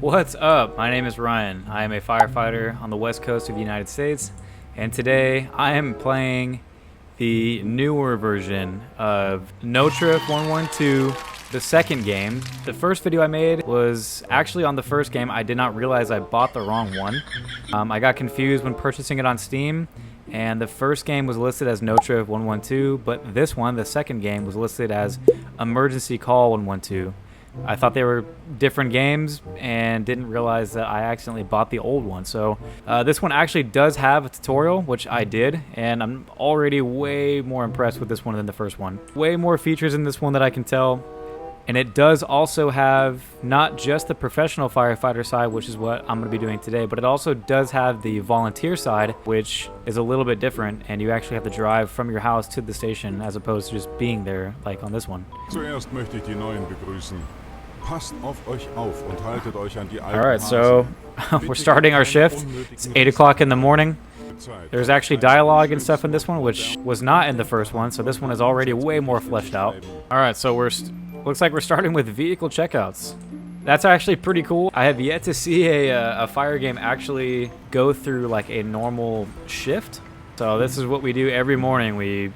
What's up? My name is Ryan. I am a firefighter on the west coast of the United States, and today I am playing the newer version of Notruf 112, the second game. The first video I made was actually on the first game. I did not realize I bought the wrong one. I got confused when purchasing it on Steam, and the first game was listed as Notruf 112, but this one, the second game, was listed as Emergency Call 112. I thought they were different games and didn't realize that I accidentally bought the old one. So this one actually does have a tutorial, which I did, and I'm already way more impressed with this one than the first one. Way more features in this one that I can tell. And it does also have not just the professional firefighter side, which is what I'm going to be doing today, but it also does have the volunteer side, which is a little bit different, and you actually have to drive from your house to the station as opposed to just being there like on this one. Zuerst möchte ich die Neuen begrüßen. Passt auf euch auf und haltet euch an die alten Alright, so we're starting our shift. It's 8 o'clock in the morning. There's actually dialogue and stuff in this one, which was not in the first one, so this one is already way more fleshed out. Alright, so looks like we're starting with vehicle checkouts. That's actually pretty cool. I have yet to see a fire game actually go through like a normal shift. So this is what we do every morning. We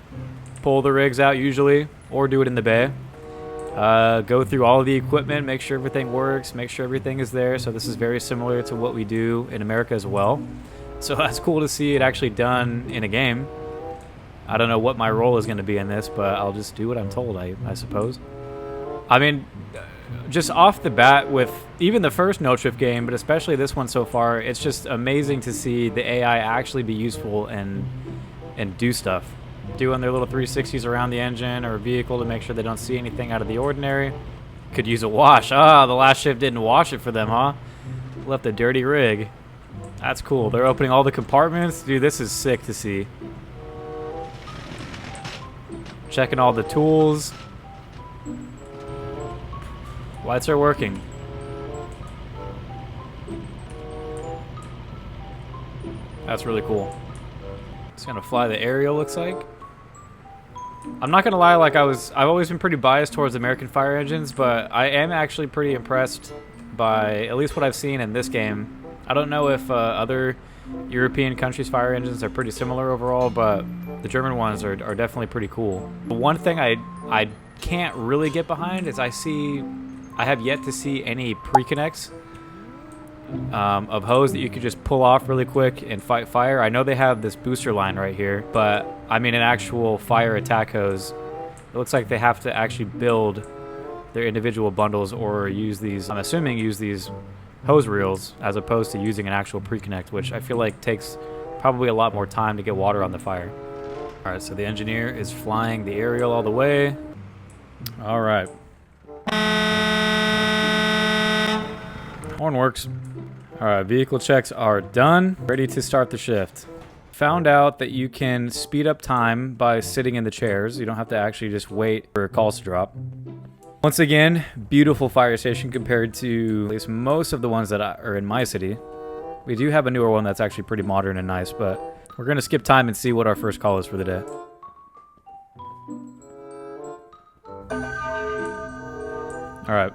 pull the rigs out usually, or do it in the bay. Go through all of the equipment, make sure everything works, make sure everything is there. So this is very similar to what we do in America as well. So that's cool to see it actually done in a game. I don't know what my role is going to be in this, but I'll just do what I'm told, I suppose. I mean, just off the bat with even the first Notruf game, but especially this one so far, it's just amazing to see the AI actually be useful and do stuff. Doing their little 360s around the engine or vehicle to make sure they don't see anything out of the ordinary. Could use a wash. Ah, the last shift didn't wash it for them, huh? Left a dirty rig. That's cool. They're opening all the compartments. Dude, this is sick to see. Checking all the tools. Lights are working. That's really cool. It's gonna fly the aerial, looks like. I'm not gonna lie, like I've always been pretty biased towards American fire engines, but I am actually pretty impressed by at least what I've seen in this game. I don't know if other European countries' fire engines are pretty similar overall, but the German ones are definitely pretty cool. The one thing I can't really get behind is I have yet to see any pre-connects of hose that you could just pull off really quick and fight fire. I know they have this booster line right here, but I mean an actual fire attack hose. It looks like they have to actually build their individual bundles or use these, I'm assuming use these hose reels as opposed to using an actual pre-connect, which I feel like takes probably a lot more time to get water on the fire. Alright, so the engineer is flying the aerial all the way. Alright. Horn works. Alright, vehicle checks are done. Ready to start the shift. Found out that you can speed up time by sitting in the chairs. You don't have to actually just wait for calls to drop. Once again, beautiful fire station compared to at least most of the ones that are in my city. We do have a newer one that's actually pretty modern and nice, but we're going to skip time and see what our first call is for the day. Alright.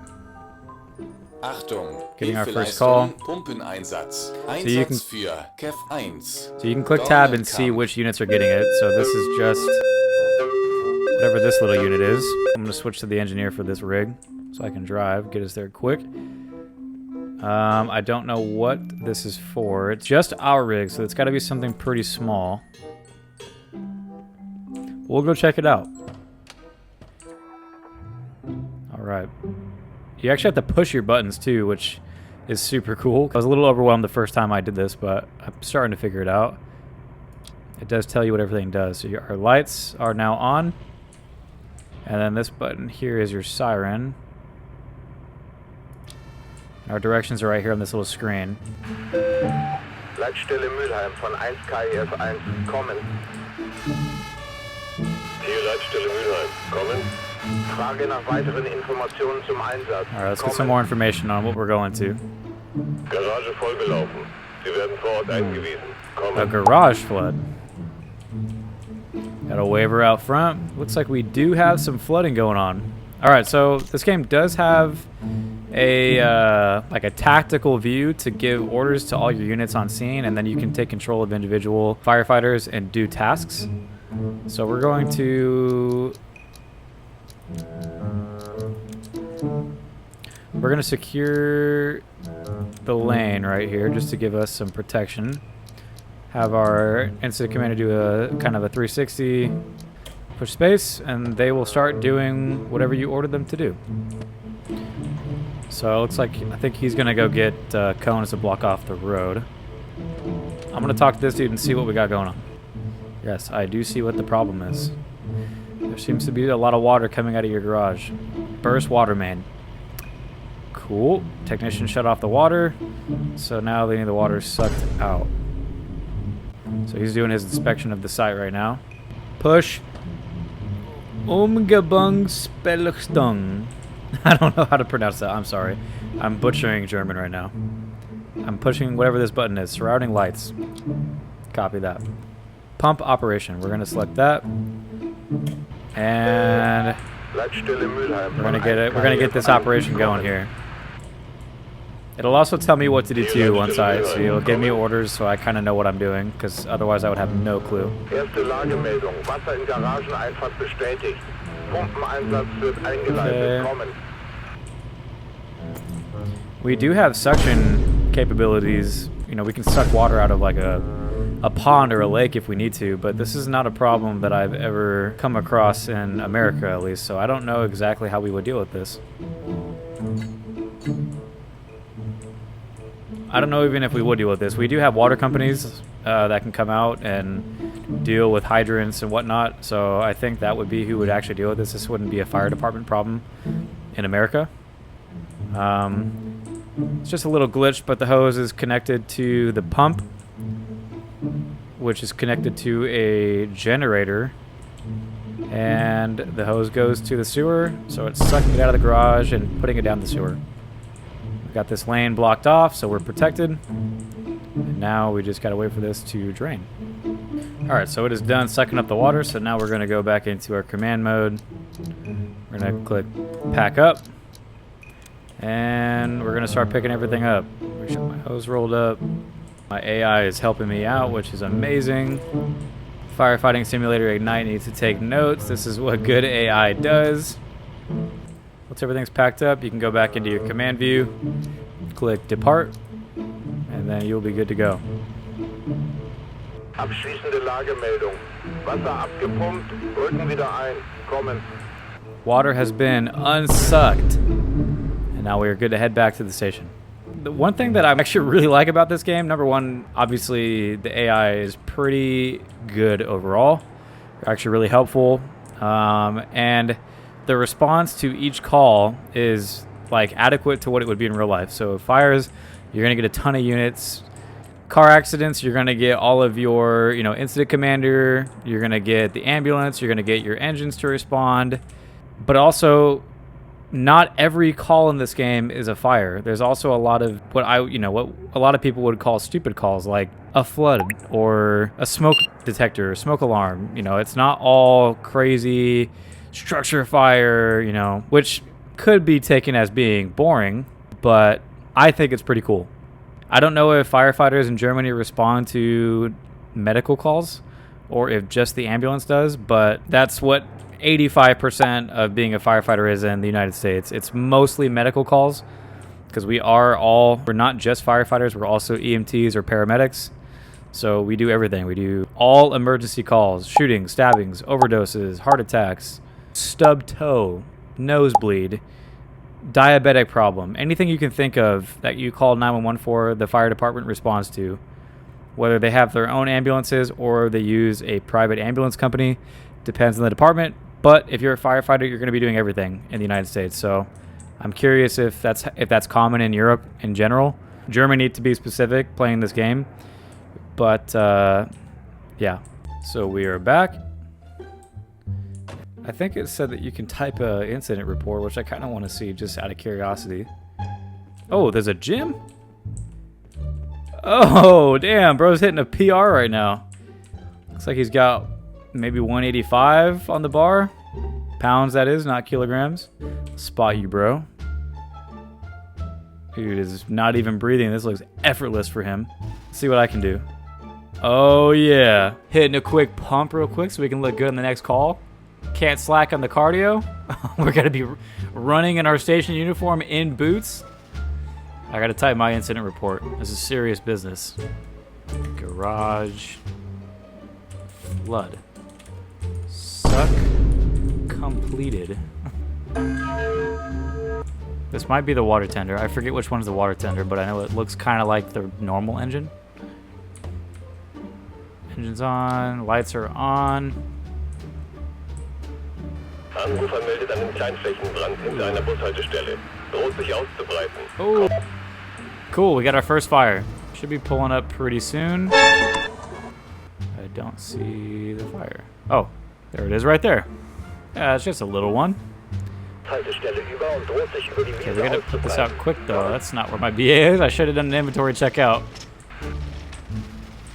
Achtung, Getting our first call. Pumpeneinsatz. Einsatz für KEF 1. So you can click tab and see which units are getting it. So this is just whatever this little unit is. I'm going to switch to the engineer for this rig so I can drive, get us there quick. I don't know what this is for. It's just our rig, so it's got to be something pretty small. We'll go check it out. Alright. You actually have to push your buttons too, which is super cool. I was a little overwhelmed the first time I did this, but I'm starting to figure it out. It does tell you what everything does. So our lights are now on. And then this button here is your siren. Our directions are right here on this little screen. Leitstelle Mülheim von 1 KIF1 kommen. Hier Leitstelle Mülheim, kommen. Frage nach weiteren Informationen zum Einsatz. Alright, let's get some more information on what we're going to. Garage vollgelaufen. Sie werden vor Ort eingewiesen. Kommen. A garage flood. Got a waiver out front. Looks like we do have some flooding going on. Alright, so this game does have like a tactical view to give orders to all your units on scene, and then you can take control of individual firefighters and do tasks. So we're going to secure the lane right here just to give us some protection. Have our incident commander do a kind of a 360, push space, and they will start doing whatever you order them to do. So it looks like, I think he's gonna go get cones to block off the road. I'm gonna talk to this dude and see what we got going on. Yes, I do see what the problem is. There seems to be a lot of water coming out of your garage. Burst water main. Cool. Technician shut off the water, so now they need the water sucked out. So he's doing his inspection of the site right now. Push. Umgebung Spellstung. I don't know how to pronounce that. I'm sorry. I'm butchering German right now. I'm pushing whatever this button is. Surrounding lights. Copy that. Pump operation. We're going to select that. And we're going to get it. We're going to get this operation going here. It'll also tell me what to do too once so it'll give me orders so I kind of know what I'm doing, because otherwise I would have no clue. Erste Lagemeldung. Wasser in Garageneinfahrt bestätigt. Pumpeneinsatz wird eingeleitet. Kommen. We do have suction capabilities. You know, we can suck water out of like a pond or a lake if we need to, but this is not a problem that I've ever come across in America, at least, so I don't know exactly how we would deal with this. I don't know even if we would deal with this. We do have water companies that can come out and deal with hydrants and whatnot, so I think that would be who would actually deal with this. This wouldn't be a fire department problem in America. It's just a little glitch, but the hose is connected to the pump, which is connected to a generator, and the hose goes to the sewer, so it's sucking it out of the garage and putting it down the sewer. We've got this lane blocked off, so we're protected, and now we just gotta wait for this to drain. Alright, so it is done sucking up the water, so now we're gonna go back into our command mode. We're gonna click pack up, and we're gonna start picking everything up. Make sure my hose rolled up. My AI is helping me out, which is amazing. Firefighting Simulator Ignite needs to take notes. This is what good AI does. Once everything's packed up, you can go back into your command view, click depart, and then you'll be good to go. Abschließende Lagemeldung. Wasser abgepumpt, drücken wieder ein. Kommen. Water has been unsucked, and now we are good to head back to the station. The one thing that I actually really like about this game, number one, obviously the AI is pretty good overall. They're actually really helpful, and the response to each call is like adequate to what it would be in real life. So fires, you're gonna get a ton of units. Car accidents, you're gonna get all of your, incident commander. You're gonna get the ambulance. You're gonna get your engines to respond. But also, not every call in this game is a fire. There's also a lot of what a lot of people would call stupid calls, like a flood or a smoke detector, smoke alarm. It's not all crazy structure fire, which could be taken as being boring, but I think it's pretty cool. I don't know if firefighters in Germany respond to medical calls or if just the ambulance does, but that's what 85% of being a firefighter is in the United States. It's mostly medical calls, because we're not just firefighters, we're also EMTs or paramedics. So we do everything. We do all emergency calls, shootings, stabbings, overdoses, heart attacks, stubbed toe, nosebleed, diabetic problem, anything you can think of that you call 911 for, the fire department responds to, whether they have their own ambulances or they use a private ambulance company. Depends on the department, but if you're a firefighter, you're going to be doing everything in the United States. So I'm curious if that's common in Europe in general. Germany, to be specific, playing this game. But yeah, so we are back. I think it said that you can type a incident report, which I kind of want to see just out of curiosity. Oh, there's a gym? Oh, damn, bro's hitting a PR right now. Looks like he's got maybe 185 on the bar. Pounds, that is, not kilograms. Spot you, bro. Dude is not even breathing. This looks effortless for him. Let's see what I can do. Oh yeah, hitting a quick pump real quick so we can look good in the next call. Can't slack on the cardio. We're gonna be running in our station uniform in boots. I gotta type my incident report. This is serious business. Garage. Flood. Suck completed. This might be the water tender. I forget which one's the water tender, but I know it looks kind of like the normal engine. Engine's on. Lights are on. Anrufer meldet einen Kleinflächenbrand hinter einer Bushaltestelle. Droht sich auszubreiten. Oh, cool. We got our first fire. Should be pulling up pretty soon. I don't see the fire. Oh, there it is right there. Yeah, it's just a little one. Okay, we're gonna put this out quick though. That's not where my BA is. I should have done an inventory checkout.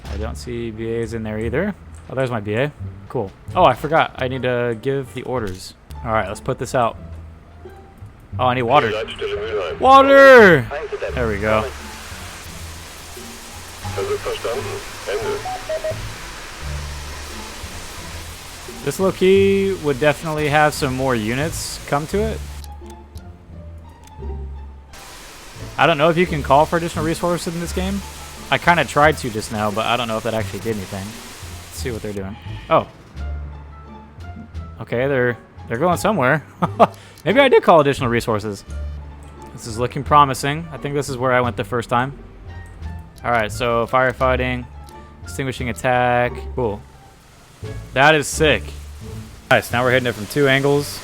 I don't see BAs in there either. Oh, there's my BA. Cool. Oh, I forgot. I need to give the orders. All right, let's put this out. Oh, I need water. Water! There we go. This low-key would definitely have some more units come to it. I don't know if you can call for additional resources in this game. I kind of tried to just now, but I don't know if that actually did anything. Let's see what they're doing. Oh. Okay, they're going somewhere. Maybe I did call additional resources. This is looking promising. I think this is where I went the first time. Alright, so firefighting, extinguishing attack. Cool. That is sick. Nice, now we're hitting it from 2 angles.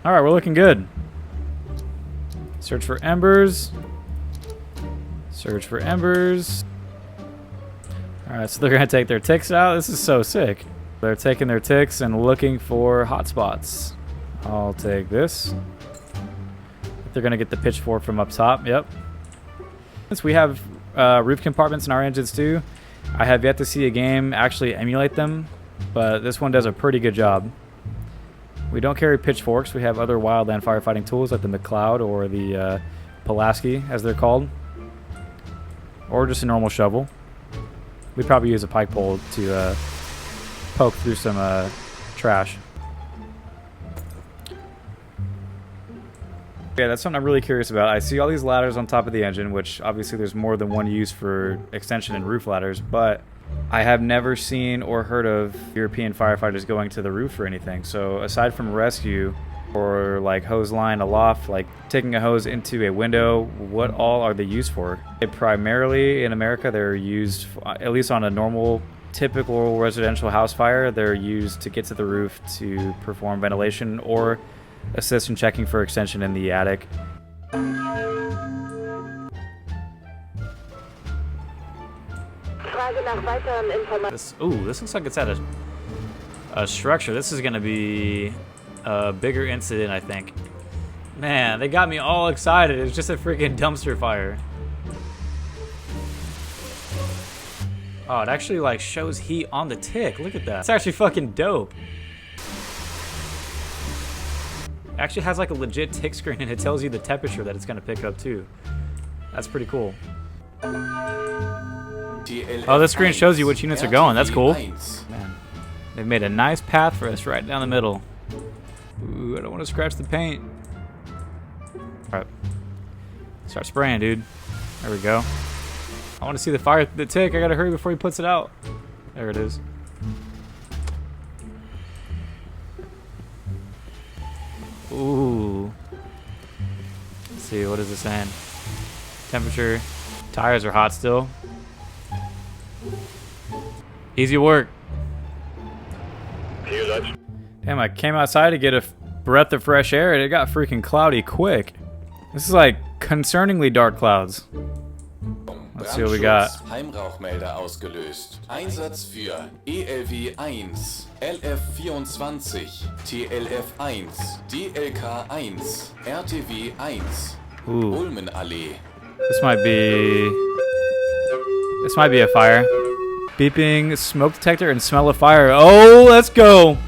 Alright, we're looking good. Search for embers. Search for embers. Alright, so they're going to take their ticks out. This is so sick. They're taking their ticks and looking for hotspots. I'll take this. They're going to get the pitchfork from up top. Yep. Since we have roof compartments in our engines too, I have yet to see a game actually emulate them, but this one does a pretty good job. We don't carry pitchforks. We have other wildland firefighting tools like the McLeod or the Pulaski, as they're called, or just a normal shovel. We'd probably use a pike pole to poke through some trash. Yeah, that's something I'm really curious about. I see all these ladders on top of the engine, which obviously there's more than one use for extension and roof ladders, but I have never seen or heard of European firefighters going to the roof for anything. So aside from rescue or like hose line aloft, like taking a hose into a window, what all are they used for? Primarily in America, they're used, at least on a normal, typical residential house fire, they're used to get to the roof to perform ventilation or assist in checking for extension in the attic. This looks like it's at a structure. This is going to be a bigger incident, I think. Man, they got me all excited. It's just a freaking dumpster fire. Oh, it actually like shows heat on the tick. Look at that. It's actually fucking dope. It actually has like a legit tick screen and it tells you the temperature that it's going to pick up too. That's pretty cool. Oh, this screen shows you which units are going. That's cool. Man, they've made a nice path for us right down the middle. Ooh, I don't want to scratch the paint. Alright. Start spraying, dude. There we go. I want to see the fire, the tick. I gotta hurry before he puts it out. There it is. Ooh. Let's see, what is it saying? Temperature. Tires are hot still. Easy work. Damn, I came outside to get a breath of fresh air and it got freaking cloudy quick. This is like concerningly dark clouds. Let's see what we got. Heimrauchmelder ausgelöst. Einsatz für ELW 1, LF 24, TLF 1, DLK 1, RTW 1, Ulmenallee. This might be a fire. Beeping smoke detector and smell of fire. Oh, let's go.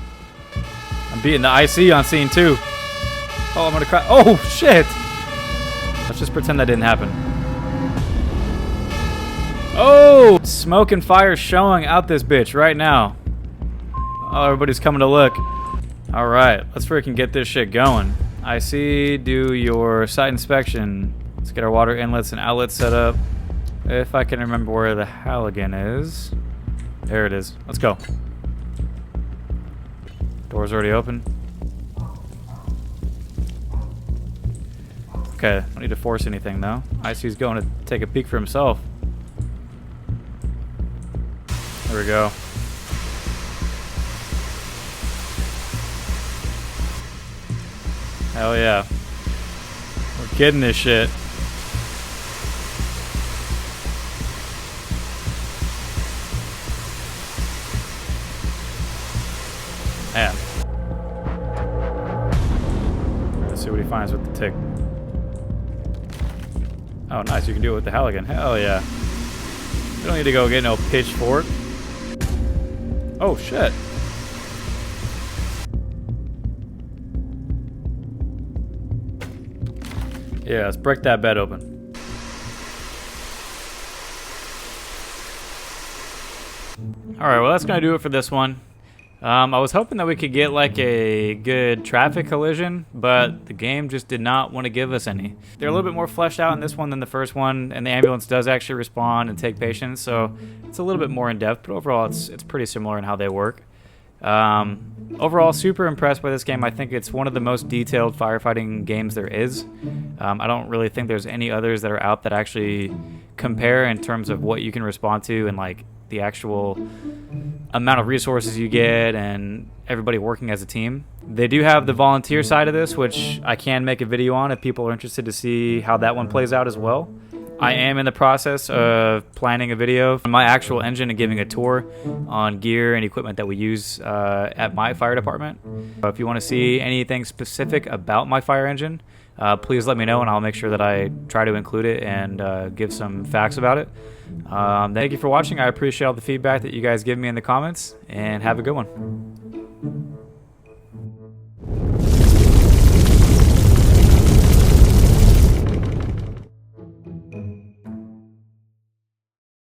I'm beating the IC on scene 2. Oh, I'm gonna cry. Oh, shit! Let's just pretend that didn't happen. Oh! Smoke and fire showing out this bitch right now. Oh, everybody's coming to look. Alright, let's freaking get this shit going. I see, do your site inspection. Let's get our water inlets and outlets set up. If I can remember where the halogen is. There it is. Let's go. Door's already open. Okay, don't need to force anything though. IC's going to take a peek for himself. There we go. Hell yeah. We're kidding this shit. Man. Let's see what he finds with the tick. Oh, nice. You can do it with the halogen. Hell yeah. You don't need to go get no pitchfork. Oh, shit. Yeah, let's break that bed open. Alright, well that's going to do it for this one. I was hoping that we could get like a good traffic collision, but the game just did not want to give us any. They're a little bit more fleshed out in this one than the first one, and the ambulance does actually respond and take patients, so it's a little bit more in depth, but overall it's pretty similar in how they work. Overall, super impressed by this game. I think it's one of the most detailed firefighting games there is. I don't really think there's any others that are out that actually compare in terms of what you can respond to and like the actual amount of resources you get and everybody working as a team. They do have the volunteer side of this, which I can make a video on if people are interested to see how that one plays out as well. I am in the process of planning a video on my actual engine and giving a tour on gear and equipment that we use at my fire department. If you want to see anything specific about my fire engine, please let me know and I'll make sure that I try to include it and give some facts about it. Thank you for watching. I appreciate all the feedback that you guys give me in the comments, and have a good one.